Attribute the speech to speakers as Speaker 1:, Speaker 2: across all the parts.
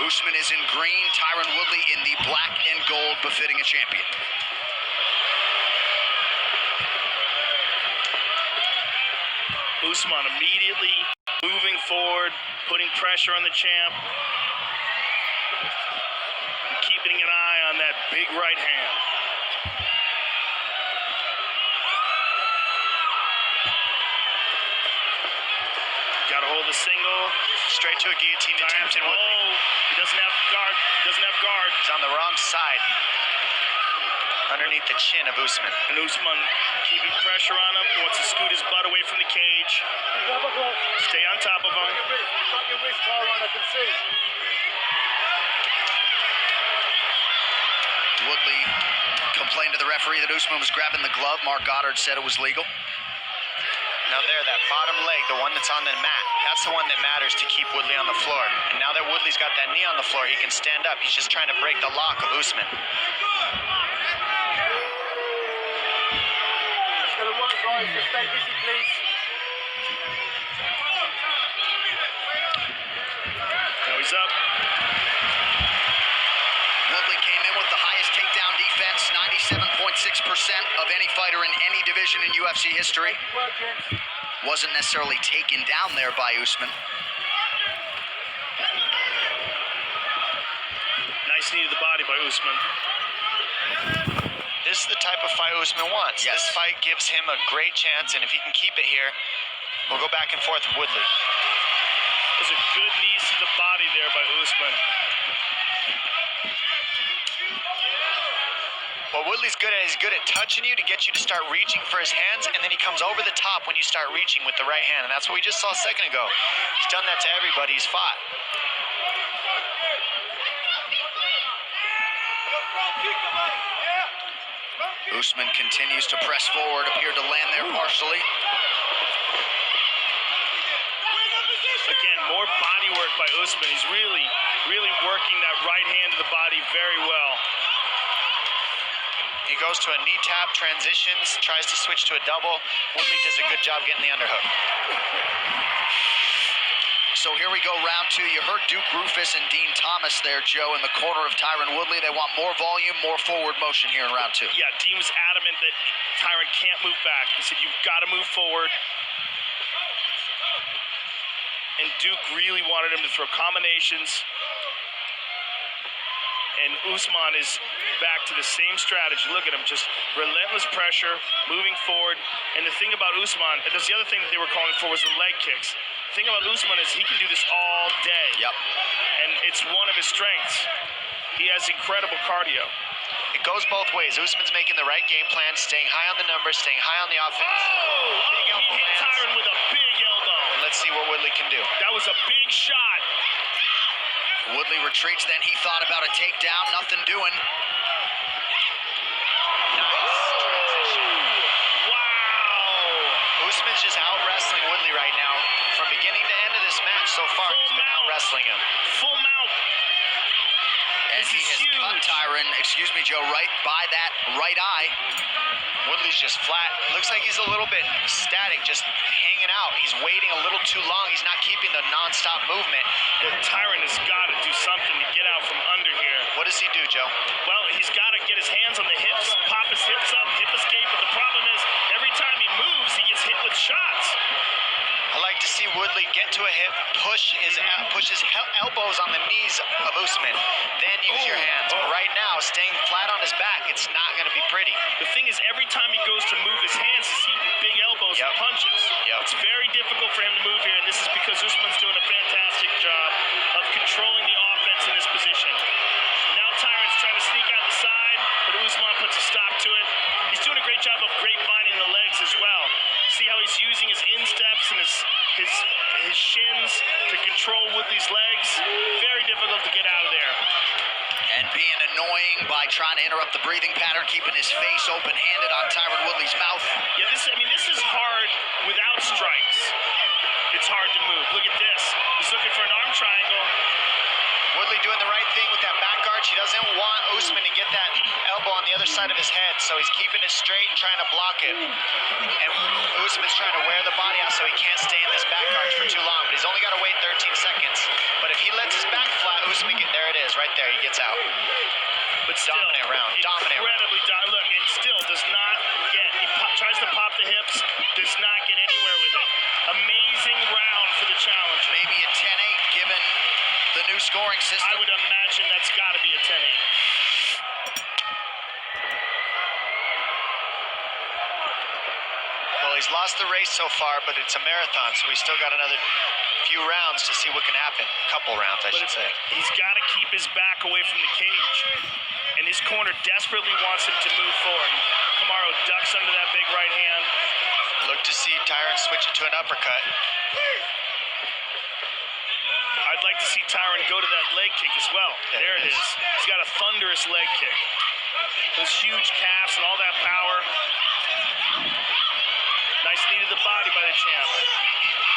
Speaker 1: Usman is in green, Tyron Woodley in the black and gold, befitting a champion.
Speaker 2: Usman immediately moving forward, putting pressure on the champ, and keeping an eye on that big right hand. Got to hold the single.
Speaker 3: Straight to a guillotine attempt. And
Speaker 2: he doesn't have guard.
Speaker 3: He's on the wrong side. Underneath the chin of Usman.
Speaker 2: And Usman keeping pressure on him. He wants to scoot his butt away from the cage. Stay on top of him.
Speaker 1: Woodley complained to the referee that Usman was grabbing the glove. Mark Goddard said it was legal.
Speaker 3: Now there, that bottom leg, the one that's on the mat, that's the one that matters to keep Woodley on the floor. And now that Woodley's got that knee on the floor, he can stand up. He's just trying to break the lock of Usman.
Speaker 2: Now he's up.
Speaker 1: Woodley came in with the highest takedown defense, 97.6% of any fighter in any division in UFC history. Wasn't necessarily taken down there by Usman.
Speaker 2: Nice knee to the body by Usman.
Speaker 3: This is the type of fight Usman wants.
Speaker 1: Yes.
Speaker 3: This fight gives him a great chance, and if he can keep it here, we'll go back and forth with Woodley.
Speaker 2: Those are good knees to the body there by Usman.
Speaker 3: What Woodley's good at, he's good at touching you to get you to start reaching for his hands, and then he comes over the top when you start reaching with the right hand, and that's what we just saw a second ago. He's done that to everybody he's fought.
Speaker 1: Usman continues to press forward, appeared to land there partially.
Speaker 2: Again, more body work by Usman. He's really working that right hand to the body very well.
Speaker 3: He goes to a knee tap, transitions, tries to switch to a double. Woodley does a good job getting the underhook.
Speaker 1: So here we go, round two. You heard Duke Rufus and Dean Thomas there, Joe, in the corner of Tyron Woodley. They want more volume, more forward motion here in round two.
Speaker 2: Yeah, Dean was adamant that Tyron can't move back. He said, you've got to move forward. And Duke really wanted him to throw combinations. And Usman is back to the same strategy. Look at him, just relentless pressure, moving forward. And the thing about Usman, and that's the other thing that they were calling for, was the leg kicks. The thing about Usman is he can do this all day.
Speaker 1: Yep.
Speaker 2: And it's one of his strengths. He has incredible cardio.
Speaker 3: It goes both ways. Usman's making the right game plan, staying high on the numbers, staying high on the offense.
Speaker 2: He hit Tyron with a big elbow.
Speaker 3: Let's see what Woodley can do.
Speaker 2: That was a big shot.
Speaker 1: Woodley retreats, then he thought about a takedown, nothing doing.
Speaker 3: Nice transition.
Speaker 2: Wow.
Speaker 3: Usman's just out wrestling Woodley right now. From beginning to end of this match so far, he's been out wrestling him.
Speaker 2: Full mount.
Speaker 1: And he has cut Tyron, excuse me, Joe, right by that right eye.
Speaker 3: Woodley's just flat. Looks like he's a little bit static, just hanging out. He's waiting a little too long. He's not keeping the non-stop movement.
Speaker 2: But Tyron has got to do something to get out from under here.
Speaker 3: What does he do, Joe?
Speaker 2: Well, he's got to get his hands on the hips, pop his hips up, hip escape. But the problem is, every time he moves, he gets hit with shots.
Speaker 3: I like to see Woodley get to a hip, push his elbows on the knees of Usman, then use your hands. But right now, staying flat on his back, it's not going to be pretty.
Speaker 2: The thing is, every time he goes to move his hands, he's eating big elbows and punches. It's very difficult for him to move here, and this is because Usman's doing a fantastic job of controlling the offense in this position. Now Tyron's trying to sneak out the side, but Usman puts a stop to it. He's doing a great job of grapevining the legs as well. See how he's using his insteps and his shins to control Woodley's legs. Very difficult to get out of there.
Speaker 1: And being annoying by trying to interrupt the breathing pattern, keeping his face open-handed on Tyron Woodley's mouth.
Speaker 2: Yeah, this is hard without strikes. It's hard to move. Look at this. He's looking for an arm triangle.
Speaker 3: Woodley doing the right thing with that back guard. She doesn't want Usman to get that elbow on the other side of his head, so he's keeping it straight and trying to block it. And Usman's trying to wear the body out so he can't stay in this back guard for too long, but he's only got to wait 13 seconds. But if he lets his back flat, Usman, there there, he gets out.
Speaker 2: But still,
Speaker 3: Dominant round.
Speaker 2: Incredibly dominant. Look, and still does not get, tries to pop the hips, does not get anywhere with it. Amazing round for the challenge.
Speaker 1: Maybe a 10-8 given the new scoring system.
Speaker 2: I would imagine that's got to be a 10-8.
Speaker 3: Well, he's lost the race so far, but it's a marathon, so we still got another few rounds to see what can happen. Couple rounds, I should say.
Speaker 2: He's got to keep his back away from the cage. And his corner desperately wants him to move forward. Kamaru ducks under that big right hand.
Speaker 3: Look to see Tyron switch it to an uppercut.
Speaker 2: I'd like to see Tyron go to that leg kick as well.
Speaker 3: Yeah,
Speaker 2: there it is. He's got a thunderous leg kick. Those huge calves and all that power. Nice knee to the body by the champ.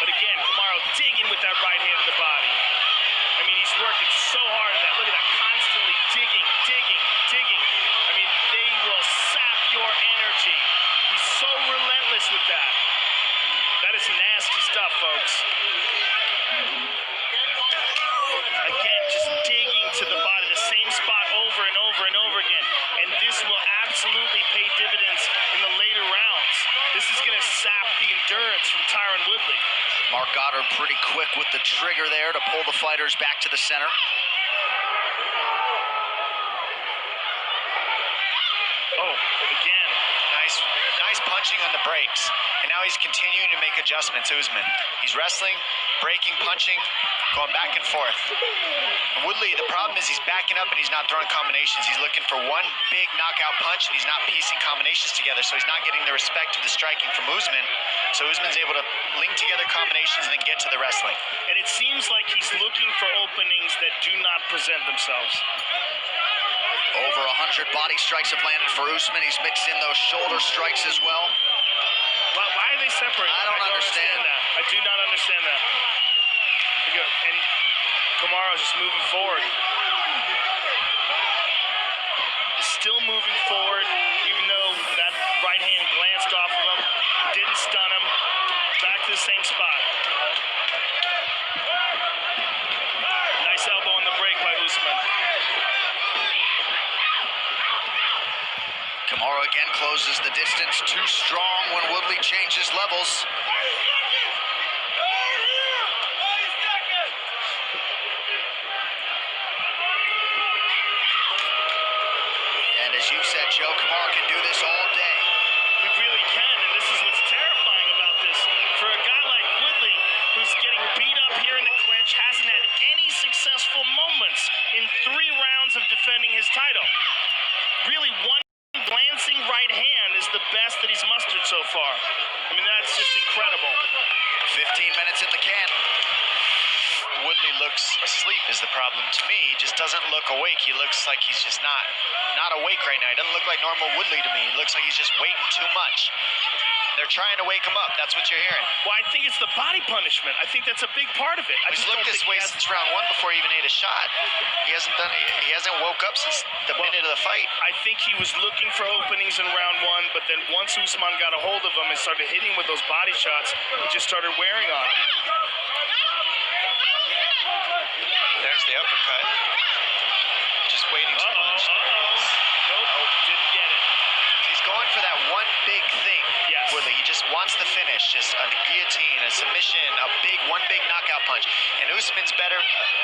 Speaker 2: But again, Kamaru digging with that right hand to the body. I mean, he's working so hard at that. Look at that, constantly digging. I mean, they will sap your energy. He's so relentless with that. That is nasty stuff, folks. Again, just digging to the body, the same spot over and over again. And this will absolutely pay dividends in the later rounds. This is going to sap the endurance from Tyron Woodley.
Speaker 1: Mark Goddard pretty quick with the trigger there to pull the fighters back to the center.
Speaker 2: Oh, again.
Speaker 3: Nice punching on the brakes. And now he's continuing to make adjustments, Usman. He's wrestling, breaking, punching, going back and forth. And Woodley, the problem is he's backing up and he's not throwing combinations. He's looking for one big knockout punch and he's not piecing combinations together, so he's not getting the respect of the striking from Usman. So Usman's able to link together combinations and then get to the wrestling.
Speaker 2: And it seems like he's looking for openings that do not present themselves.
Speaker 1: Over 100 body strikes have landed for Usman. He's mixed in those shoulder strikes as well.
Speaker 2: Why are they separated?
Speaker 1: I don't understand
Speaker 2: that. I do not understand that. And Kamaru's just moving forward. Still moving forward, even though that right hand glanced off of him. Didn't stun him. Back to the same spot. Nice elbow on the break by Usman.
Speaker 1: Kamaru again closes the distance. Too strong when Woodley changes levels. And as you've said, Joe, Kamaru can do this all day.
Speaker 2: He really can, and this is what's terrifying about this. For a guy like Woodley, who's getting beat up here in the clinch, hasn't had any successful moments in 3 rounds of defending his title. Really, one glancing right hand is the best that he's mustered so far. I mean, that's just incredible.
Speaker 1: 15 minutes in the can.
Speaker 3: Woodley looks asleep is the problem. To me, he just doesn't look awake. He looks like he's just not awake right now. He doesn't look like normal Woodley to me. He looks like he's just waiting too much. They're trying to wake him up. That's what you're hearing.
Speaker 2: Well, I think it's the body punishment. I think that's a big part of it.
Speaker 3: He's looked this way since round 1 before he even ate a shot. He hasn't woke up since the minute of the fight.
Speaker 2: I think he was looking for openings in round 1, but then once Usman got a hold of him and started hitting with those body shots, he just started wearing on him.
Speaker 3: There's the uppercut. Just waiting to punch.
Speaker 2: Nope, didn't get it.
Speaker 3: He's going for that one big thing,
Speaker 2: yes.
Speaker 3: Woodley. He just wants the finish, just a guillotine, a submission, one big knockout punch. And Usman's better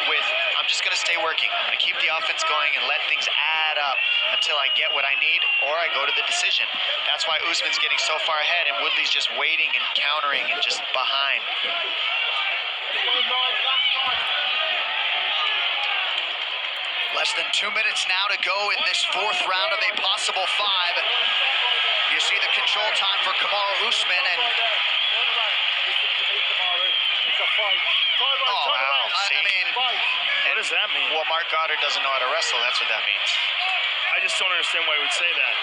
Speaker 3: with, I'm just going to stay working. I'm going to keep the offense going and let things add up until I get what I need or I go to the decision. That's why Usman's getting so far ahead and Woodley's just waiting and countering and just behind.
Speaker 1: Less than 2 minutes now to go in this 4th round of a possible 5. You see the control time for Kamaru Usman, and
Speaker 3: Oh, wow. See?
Speaker 1: I mean,
Speaker 2: What does that mean?
Speaker 3: Well, Mark Goddard doesn't know how to wrestle. That's what that means.
Speaker 2: I just don't understand why he would say that.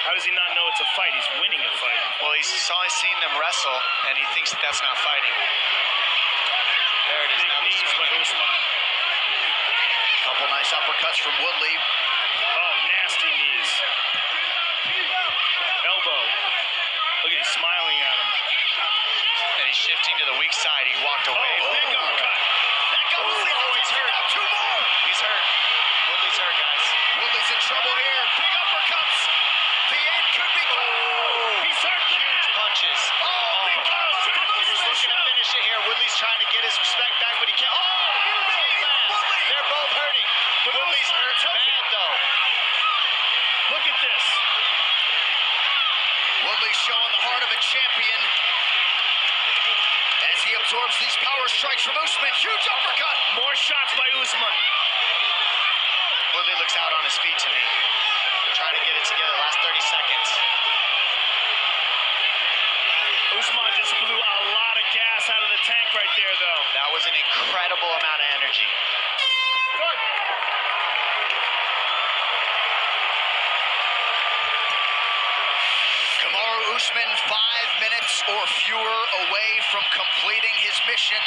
Speaker 2: How does he not know it's a fight? He's winning a fight.
Speaker 3: Well, he's seen them wrestle, and he thinks that's not fighting. There it is.
Speaker 2: Big
Speaker 3: Now the
Speaker 2: knees by
Speaker 3: swing.
Speaker 2: Usman.
Speaker 1: couple nice uppercuts from Woodley.
Speaker 2: Oh, nasty knees. Elbow. Look at he's smiling at him.
Speaker 3: And he's shifting to the weak side. He walked away.
Speaker 2: Oh, big uppercut.
Speaker 1: That got Woodley.
Speaker 3: He's hurt.
Speaker 1: Two more.
Speaker 3: He's hurt.
Speaker 1: trouble here. Big uppercuts. The end could be coming.
Speaker 2: He's hurt
Speaker 3: Huge punches.
Speaker 1: Big punch.
Speaker 3: He's looking to finish it here. Woodley's trying to get his respect back, but he can't.
Speaker 1: Woodley.
Speaker 3: They're both hurting. Woodley's hurt bad, though.
Speaker 2: Look at this.
Speaker 1: Woodley showing the heart of a champion as he absorbs these power strikes from Usman. Huge uppercut.
Speaker 2: More shots by Usman.
Speaker 3: Woodley looks out on his feet to me. Trying to get it together. Last 30 seconds.
Speaker 2: Usman just blew a lot of gas out of the tank right there, though.
Speaker 3: That was an incredible amount of energy.
Speaker 2: Good.
Speaker 1: Kamaru Usman 5 minutes or fewer away from completing his mission.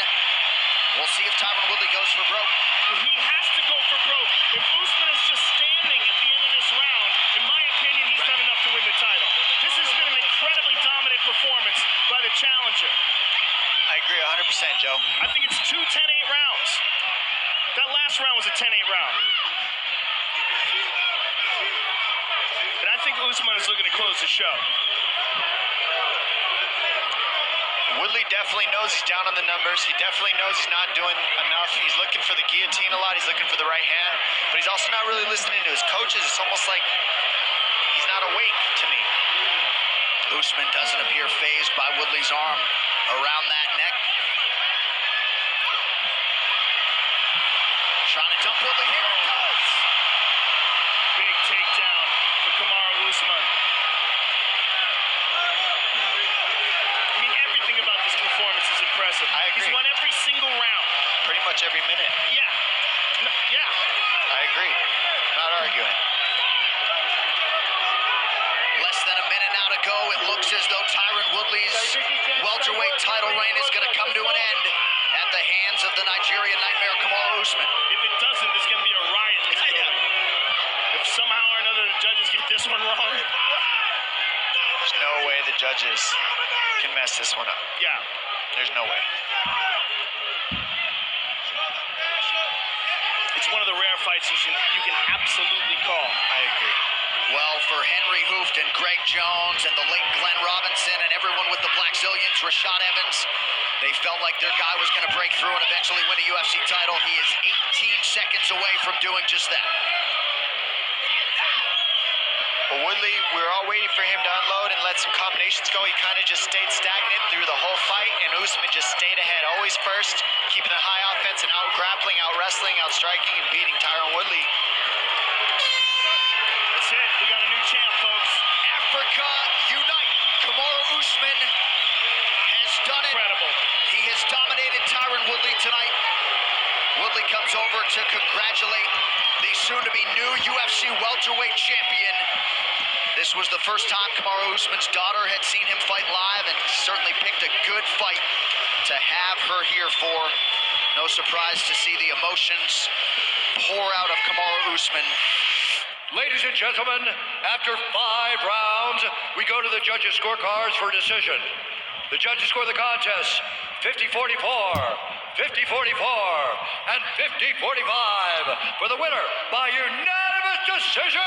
Speaker 1: We'll see if Tyron Woodley goes for broke.
Speaker 2: He has to go for broke. If Usman is just standing at the end of this round, in my opinion, he's done enough to win the title. This has been an incredibly dominant performance by the challenger.
Speaker 3: I agree 100%, Joe.
Speaker 2: I think it's 2 10-8 rounds. That last round was a 10-8 round. And I think Usman is looking to close the show.
Speaker 3: Woodley definitely knows he's down on the numbers. He definitely knows he's not doing enough. He's looking for the guillotine a lot. He's looking for the right hand. But he's also not really listening to his coaches. It's almost like he's not awake to me.
Speaker 1: Usman doesn't appear fazed by Woodley's arm around that neck. Trying to dump Woodley. Here it goes.
Speaker 2: Big takedown for Kamaru Usman. I mean, everything about this performance is impressive.
Speaker 3: I agree.
Speaker 2: He's won every single round.
Speaker 3: Pretty much every minute.
Speaker 2: Yeah. No, yeah.
Speaker 3: I agree. Not arguing.
Speaker 1: Less than a minute now to go. It looks as though Tyron Woodley's welterweight title reign is going to come to an end at the hands of the Nigerian Nightmare Kamaru Usman.
Speaker 2: If it doesn't, there's going to be a riot in this building. If somehow or another the judges get this one wrong.
Speaker 3: There's no way the judges can mess this one up.
Speaker 2: Yeah.
Speaker 3: There's no way.
Speaker 2: It's one of the rare fights you can absolutely call.
Speaker 3: I agree.
Speaker 1: Well, for Henry Hooft and Greg Jones and the late Glenn Robinson and everyone with the Black Zillions, Rashad Evans, they felt like their guy was going to break through and eventually win a UFC title. He is 18 seconds away from doing just that.
Speaker 3: Well, Woodley, we were all waiting for him to unload and let some combinations go. He kind of just stayed stagnant through the whole fight, and Usman just stayed ahead. Always first, keeping the high offense and out-grappling, out-wrestling, out-striking, and beating Tyron Woodley.
Speaker 2: That's it. We got a new champ, folks.
Speaker 1: Africa unite. Kamaru Usman has done it.
Speaker 2: Incredible.
Speaker 1: He has dominated Tyron Woodley tonight. Woodley comes over to congratulate the soon-to-be new UFC welterweight champion. This was the first time Kamaru Usman's daughter had seen him fight live, and certainly picked a good fight to have her here for. No surprise to see the emotions pour out of Kamaru Usman.
Speaker 4: Ladies and gentlemen, after 5 rounds, we go to the judges' scorecards for decision. The judges score the contest 50-44, 50-44, and 50-45 for the winner by unanimous decision.